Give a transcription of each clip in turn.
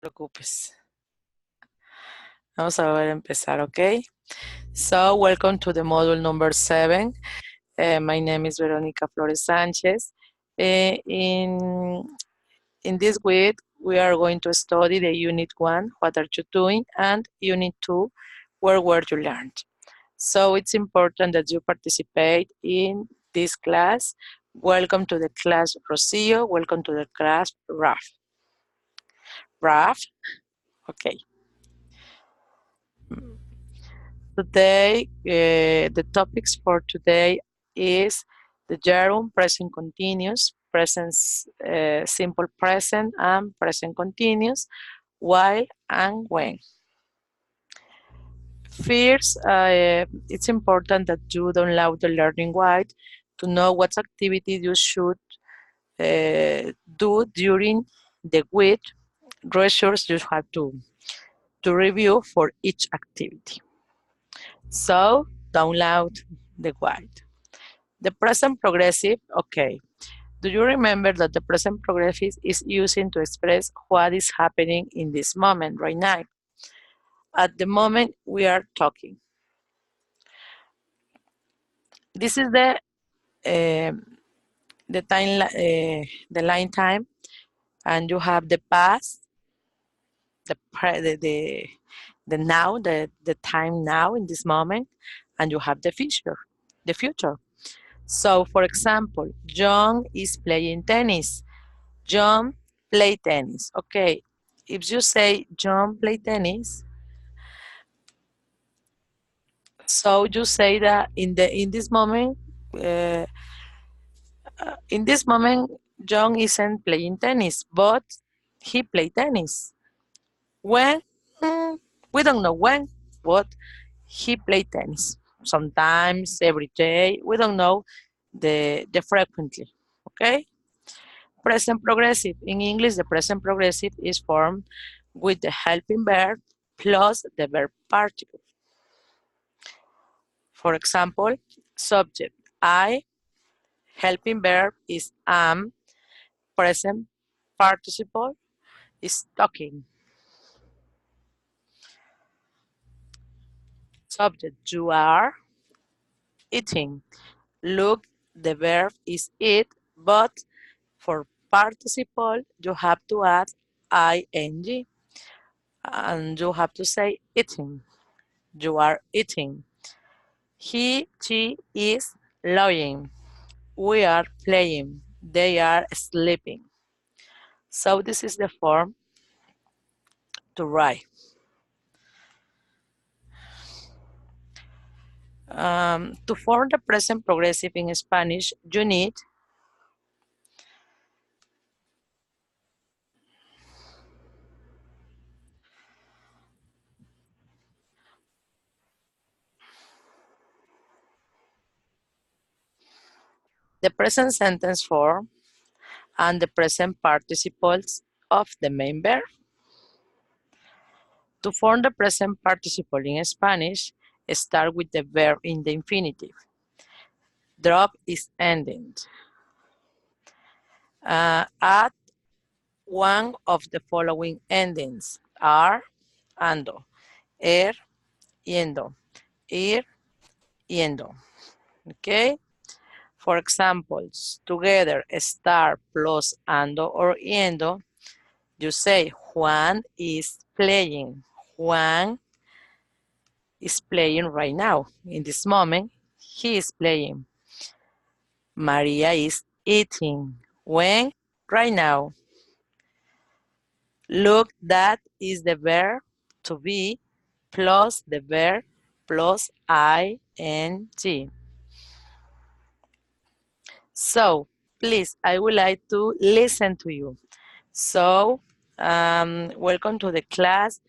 Preocupes. Vamos a volver a empezar, okay? So, welcome to the module number 7. My name is Veronica Flores Sanchez. In this week, we are going to study the Unit 1, what are you doing, and Unit 2, where were you learned. So, it's important that you participate in this class. Welcome to the class, Rocio. Welcome to the class, Raf. Raf, okay. Today, the topics for today is the gerund, present continuous, present simple present, and present continuous, while and when. First, it's important that you download the learning guide to know what activities you should do during the week, resources you have to review for each activity. So, download the guide. The present progressive, okay. Do you remember that the present progressive is using to express what is happening in this moment right now? At the moment we are talking. This is the time, the line time, and you have the past, the now, the time now in this moment, and you have the future, the future. So, for example, John is playing tennis. John play tennis. Okay, if you say John play tennis, so you say that uh, in this moment, John isn't playing tennis, but he play tennis. When? Hmm, we don't know when, but he play tennis. Sometimes, every day, we don't know the frequently. Okay. Present progressive. In English, the present progressive is formed with the helping verb plus the verb particle. For example, subject, I, helping verb is am, present participle is talking. Subject, you are eating. Look, the verb is eat, but for participle, you have to add ing, and you have to say eating. You are eating. He, she is lying. We are playing. They are sleeping. So this is the form to write. To form the present progressive in Spanish, you need the present sentence form and the present participles of the main verb. To form the present participle in Spanish, start with the verb in the infinitive. Drop is ending. Add one of the following endings: are, ando, yendo, ir, yendo. Okay? For example, together, estar plus ando or yendo, you say Juan is playing. Juan is playing right now. In this moment, he is playing. Maria is eating. When? Right now. Look, that is the verb to be plus the verb plus ing. So, please, I would like to listen to you. So, welcome to the class.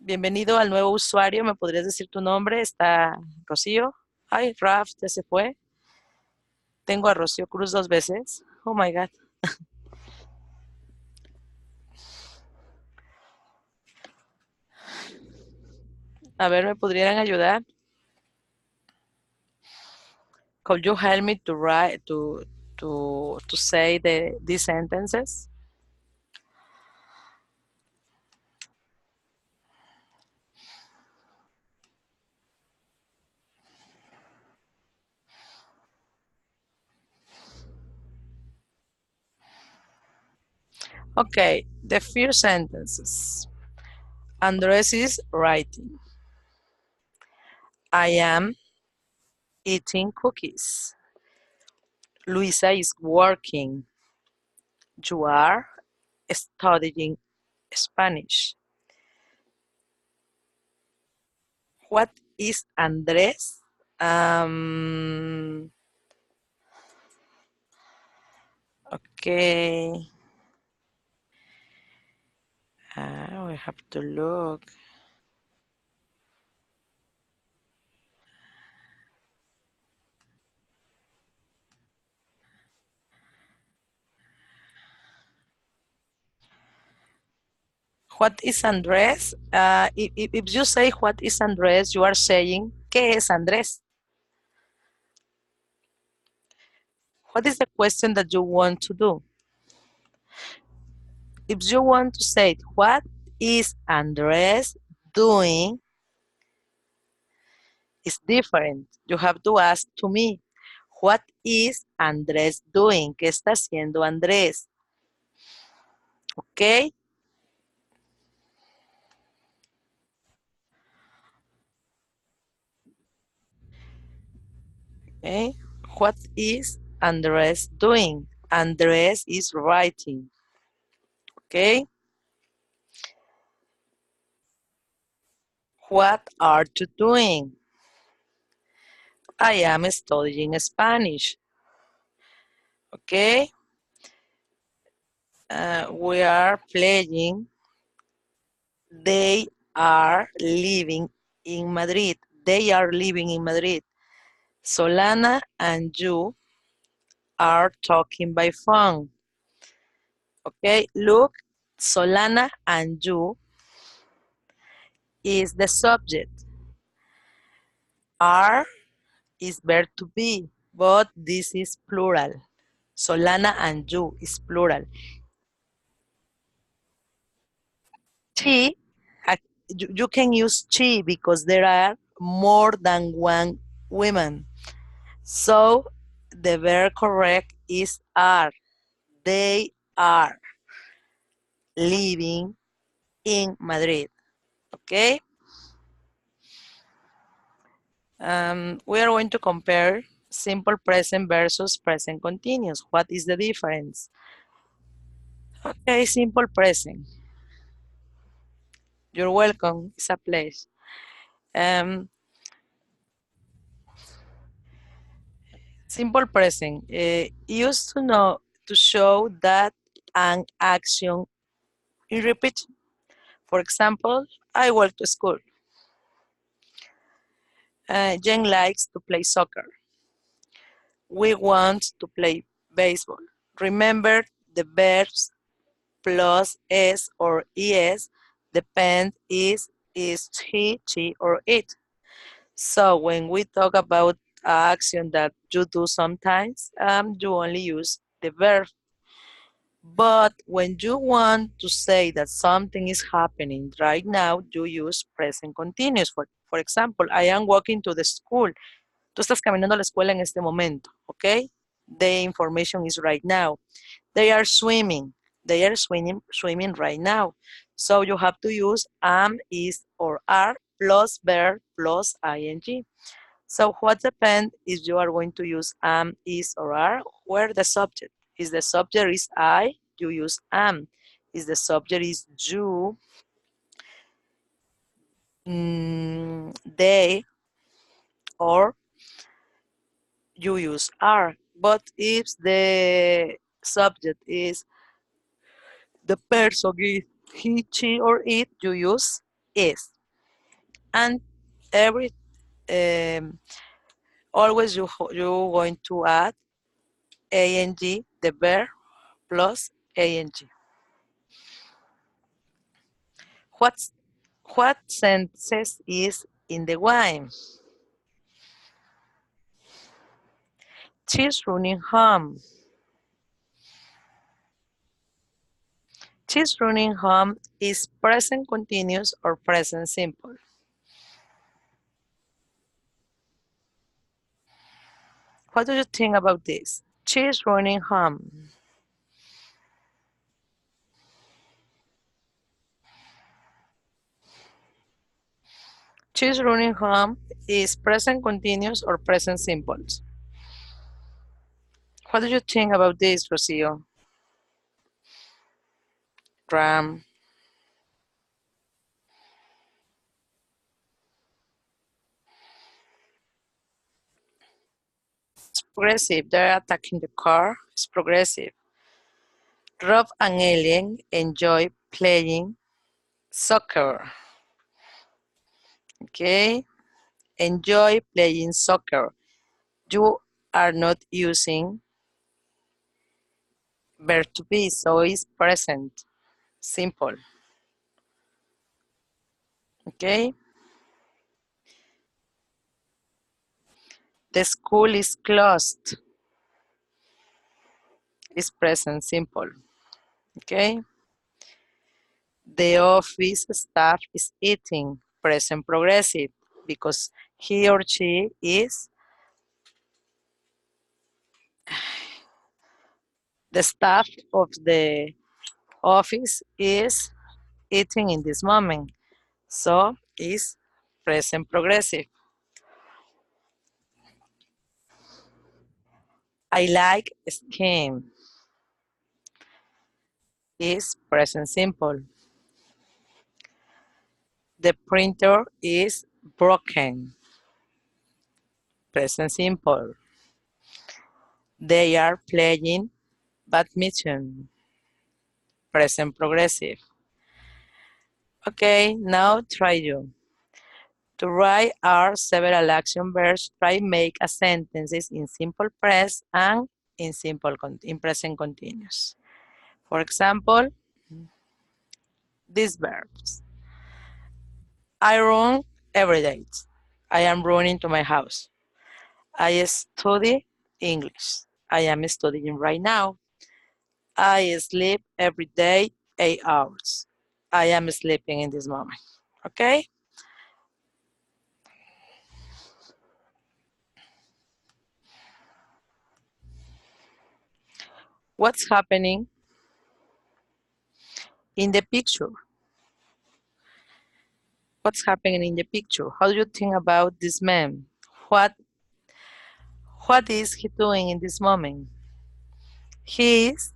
Bienvenido al nuevo usuario. ¿Me podrías decir tu nombre? ¿Está Rocío? Ay, Raf, ya se fue. Tengo a Rocío Cruz 2 veces. Oh my God. A ver, ¿me podrían ayudar? Could you help me to write to say these sentences? Okay, the first sentences. Andres is writing. I am eating cookies. Luisa is working. You are studying Spanish. What is Andres? Um, okay. We have to look. What is Andrés? If you say what is Andrés, you are saying ¿qué es Andrés? What is the question that you want to do? If you want to say what is Andrés doing, it's different. You have to ask to me, what is Andrés doing? ¿Qué está haciendo Andrés? Okay? Okay. What is Andrés doing? Andrés is writing. Okay. What are you doing? I am studying Spanish. Okay. We are playing. They are living in Madrid. They are living in Madrid. Solana and you are talking by phone. Okay. Look, Solana and you is the subject. Are is verb to be, but this is plural. Solana and you is plural. She, you can use she because there are more than one woman. So the verb correct is are. They are living in Madrid. Okay. We are going to compare simple present versus present continuous. What is the difference? Okay, simple present. You're welcome. It's a pleasure. Um, Simple present used to know to show that an action is repeated. For example, I walk to school. Jen likes to play soccer. We want to play baseball. Remember the verbs plus s or es depend is he, she, or it. So when we talk about action that you do sometimes, you only use the verb. But when you want to say that something is happening right now, you use present continuous. For example, I am walking to the school. Tú estás caminando a la escuela en este momento, ¿ok? The information is right now. They are swimming. They are swimming right now. So you have to use am, is, or are plus verb plus ing. So what depends is you are going to use am, is, or are, where the subject. If the subject is I, you use am. If the subject is you, they, or you use are. But if the subject is the person, is he, she, or it, you use is. And every um, always you going to add ing, the verb plus ing. What's what sentences is in the wine? She's running home. She's running home is present continuous or present simple. What do you think about this? She's running home. She's running home is present continuous or present simple. What do you think about this, Rocio? Ram, it's progressive. They're attacking the car. It's progressive. Rob and Alien enjoy playing soccer. Okay? Enjoy playing soccer. You are not using verb to be, so it's present. Simple. Okay? The school is closed. It's present simple. Okay? The office staff is eating. Present progressive because he or she is the staff of the office is eating in this moment. So is present progressive. I like skiing is present simple. The printer is broken. Present simple. They are playing badminton. Present progressive. Okay, now try you. To write are several action verbs. Try make a sentences in simple present and in present continuous. For example, these verbs. I run every day. I am running to my house. I study English. I am studying right now. I sleep every day 8 hours. I am sleeping in this moment. Okay? What's happening in the picture? What's happening in the picture? How do you think about this man? What what is he doing in this moment? He is,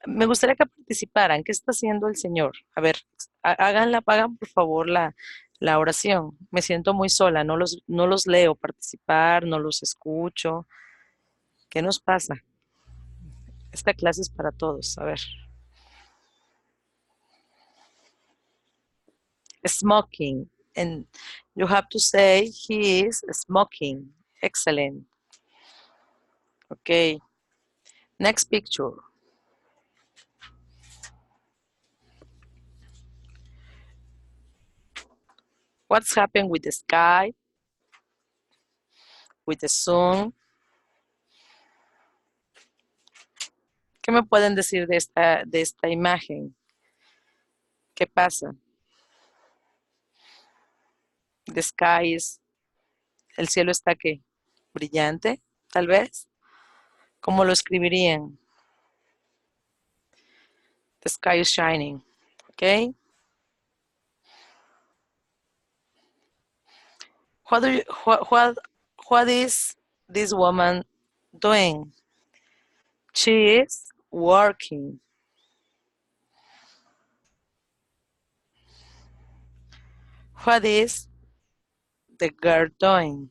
me gustaría que participaran. ¿Qué está haciendo el Señor? A ver, hagan por favor la oración. Me siento muy sola, no los leo participar, no los escucho. ¿Qué nos pasa? Esta clase es para todos. A ver. Smoking. And you have to say he is smoking. Excellent. Okay. Next picture. What's happened with the sky, with the sun? ¿Qué me pueden decir de esta imagen? ¿Qué pasa? The sky is, el cielo está ¿qué? Brillante, tal vez. ¿Cómo lo escribirían? The sky is shining. Okay. What do you, what is this woman doing? She is working. What is the girl doing?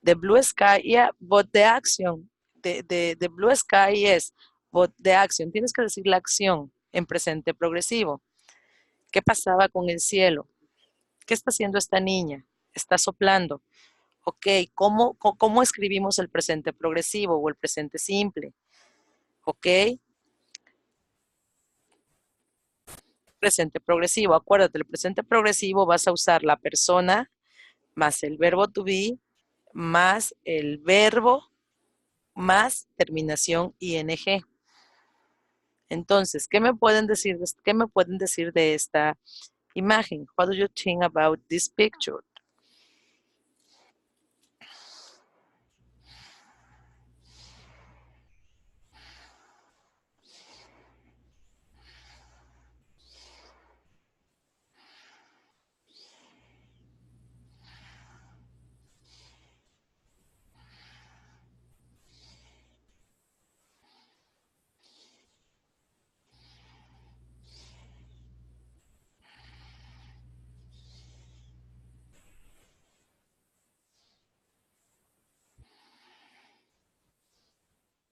The blue sky, yeah, but the action. The blue sky, yes, but the action. Tienes que decir la acción en presente progresivo. ¿Qué pasaba con el cielo? ¿Qué está haciendo esta niña? Está soplando. Ok, ¿cómo escribimos el presente progresivo o el presente simple? Ok, presente progresivo. Acuérdate, el presente progresivo vas a usar la persona más el verbo to be más el verbo más terminación ing. Entonces, ¿qué me pueden decir de esta imagen? What do you think about this picture?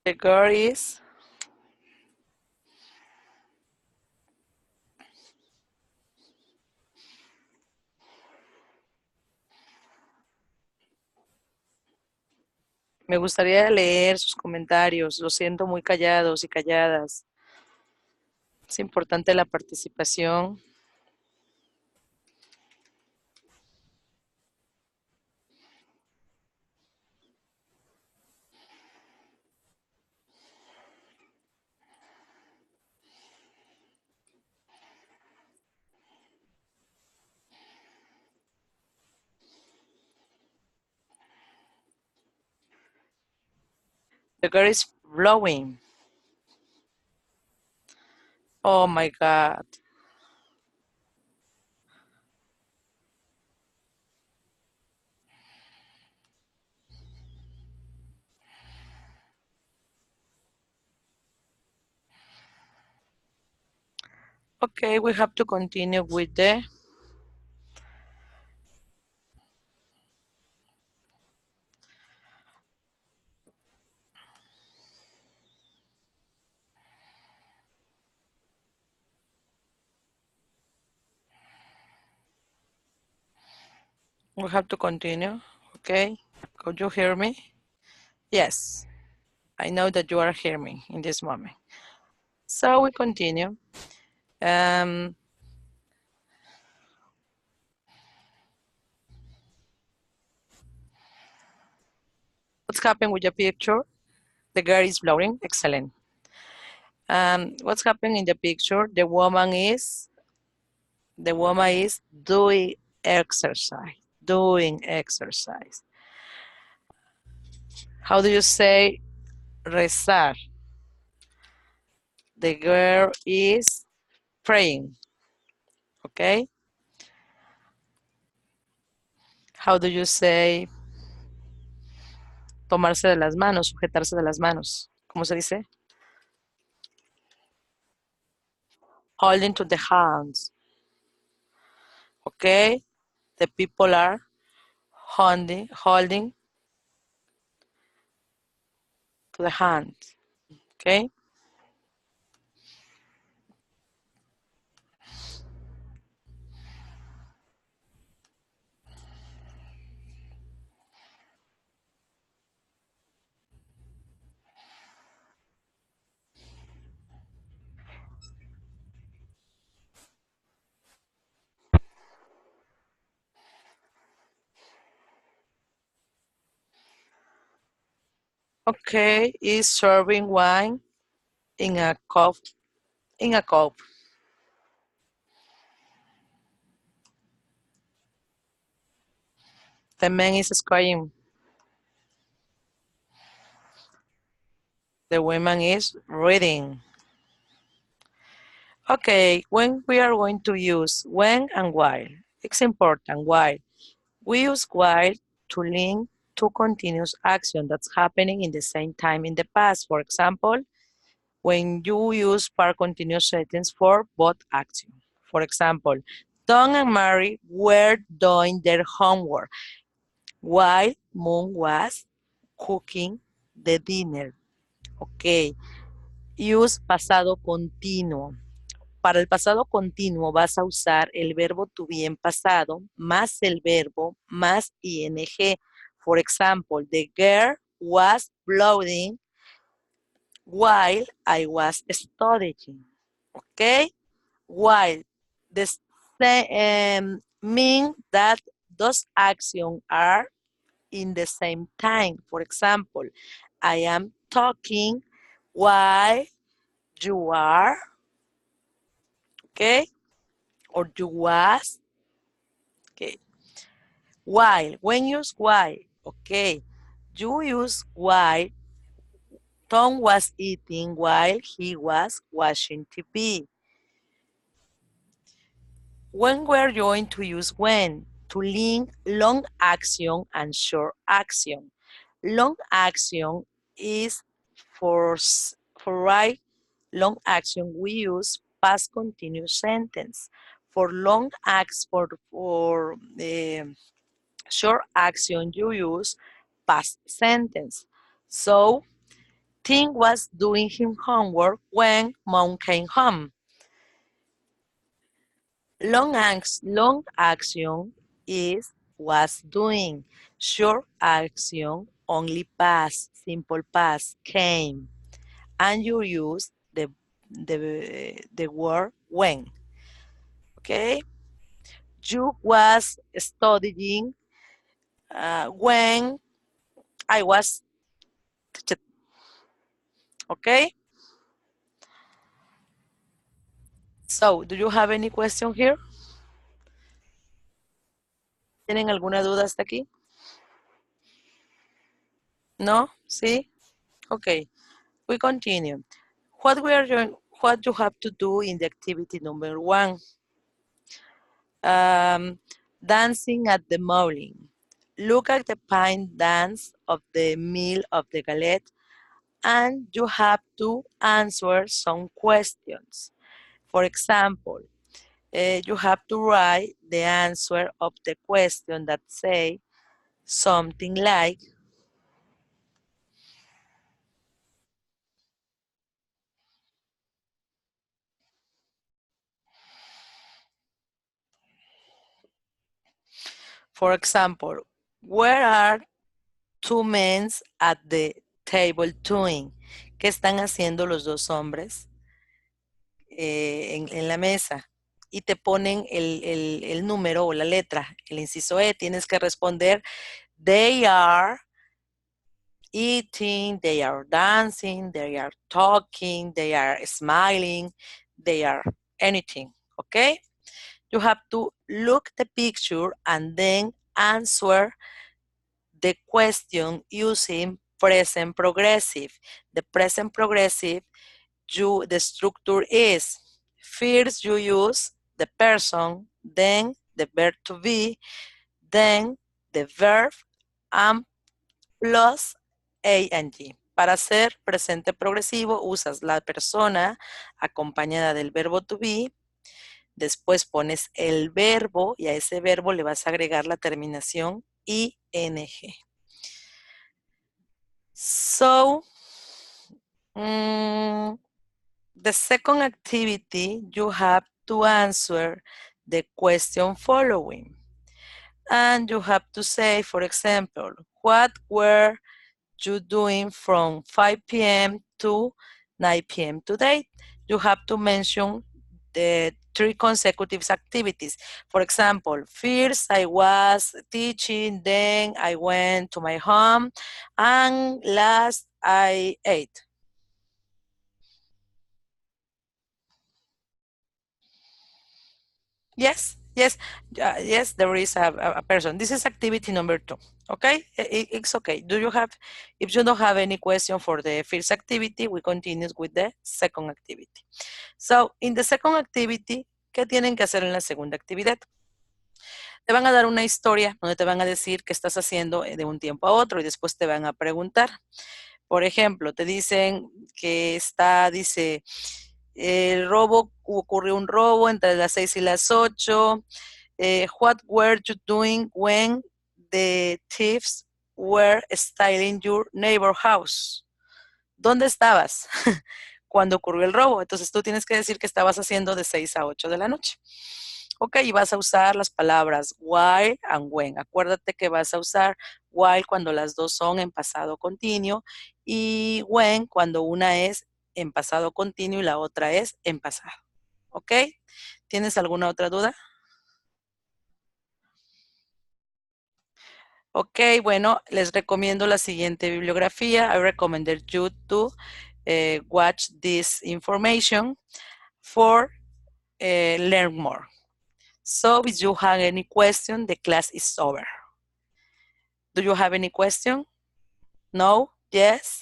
The girl is. Me gustaría leer sus comentarios. Los siento muy callados y calladas. Es importante la participación. The girl is blowing. Oh my God. Okay, we have to continue with the. We have to continue. Okay. Could you hear me? Yes. I know that you are hearing me in this moment. So we continue. Um, what's happening with your picture? The girl is blowing. Excellent. What's happening in the picture? The woman is doing exercise. Doing exercise. How do you say rezar? The girl is praying. Okay. How do you say tomarse de las manos, sujetarse de las manos? ¿Cómo se dice? Holding to the hands. Okay. The people are holding to the hand. Okay. Okay. Is serving wine in a cup. In a cup. The man is crying. The woman is reading. Okay, when we are going to use when and while. It's important while. We use while to link two continuous action that's happening in the same time in the past. For example, when you use past continuous sentence for both action. For example, Tom and Mary were doing their homework while Moon was cooking the dinner. Ok, use pasado continuo. Para el pasado continuo vas a usar el verbo to be en pasado más el verbo más ing. For example, the girl was blowing while I was studying. Okay? While this mean that those actions are in the same time. For example, I am talking while you are, okay? Or you was, okay? While, when use while, okay? You use while Tom was eating while he was watching TV. When we're going to use when? To link long action and short action. Long action is for right long action we use past continuous sentence. For long acts for short action you use past sentence. So Tim was doing his homework when Mom came home. Long action is was doing. Short action only past, simple past, came. And you use the word when. Okay? You was studying when I was teaching. Okay? So, do you have any question here? ¿Tienen alguna duda hasta aquí? No? ¿Sí? Okay. We continue. What we are doing, what you have to do in the activity number 1. Dancing at the mowing. Look at the pine dance of the mill of the galette and you have to answer some questions. For example, you have to write the answer of the question that say something like, for example, where are two men at the table doing? ¿Qué están haciendo los dos hombres en la mesa? Y te ponen el número o la letra, el inciso E. Tienes que responder, they are eating, they are dancing, they are talking, they are smiling, they are anything, okay? You have to look the picture and then answer the question using present progressive. The present progressive, the structure is first you use the person, then the verb to be, then the verb, and plus ing. Para hacer presente progresivo usas la persona acompañada del verbo to be, después pones el verbo y a ese verbo le vas a agregar la terminación ing. So, the second activity, you have to answer the question following. And you have to say, for example, what were you doing from 5 p.m. to 9 p.m. today? You have to mention the 3 consecutive activities. For example, first I was teaching, then I went to my home, and last I ate. Yes, yes, yes, there is a person. This is activity number 2, okay? It's okay. If you don't have any question for the first activity, we continue with the second activity. So, in the second activity, ¿qué tienen que hacer en la segunda actividad? Te van a dar una historia donde te van a decir qué estás haciendo de un tiempo a otro y después te van a preguntar. Por ejemplo, te dicen que dice, ocurrió un robo entre las 6 y las 8. What were you doing when the thieves were stealing your neighbor house? ¿Dónde estabas cuando ocurrió el robo? Entonces tú tienes que decir que estabas haciendo de 6 a 8 de la noche. Ok, y vas a usar las palabras while and when. Acuérdate que vas a usar while cuando las dos son en pasado continuo y when cuando una es en pasado continuo y la otra es en pasado. ¿Ok? ¿Tienes alguna otra duda? Ok, bueno, les recomiendo la siguiente bibliografía. I recommend you to watch this information for learn more. So if you have any question, the class is over. Do you have any question? No? Yes?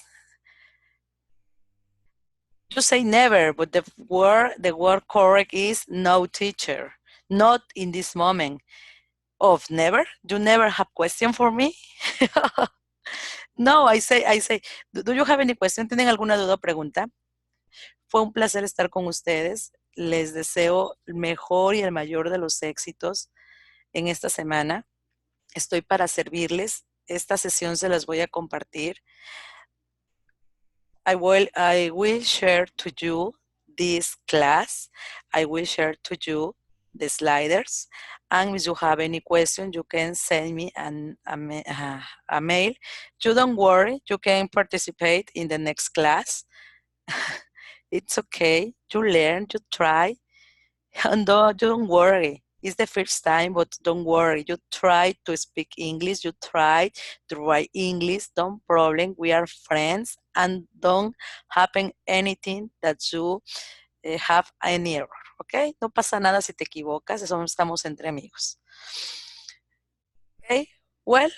You say never, but the word correct is no, teacher. Not in this moment. Of never? You never have question for me? No, I say, do you have any question? ¿Tienen alguna duda o pregunta? Fue un placer estar con ustedes. Les deseo el mejor y el mayor de los éxitos en esta semana. Estoy para servirles. Esta sesión se las voy a compartir. I will share to you this class. I will share to you the sliders. And if you have any question, you can send me a mail. You don't worry, you can participate in the next class. It's okay. You learn, you try. And don't worry. It's the first time, but don't worry. You try to speak English. You try to write English. Don't problem. We are friends, and don't happen anything that you have any error. Okay? No pasa nada si te equivocas. Eso estamos entre amigos. Okay? Well,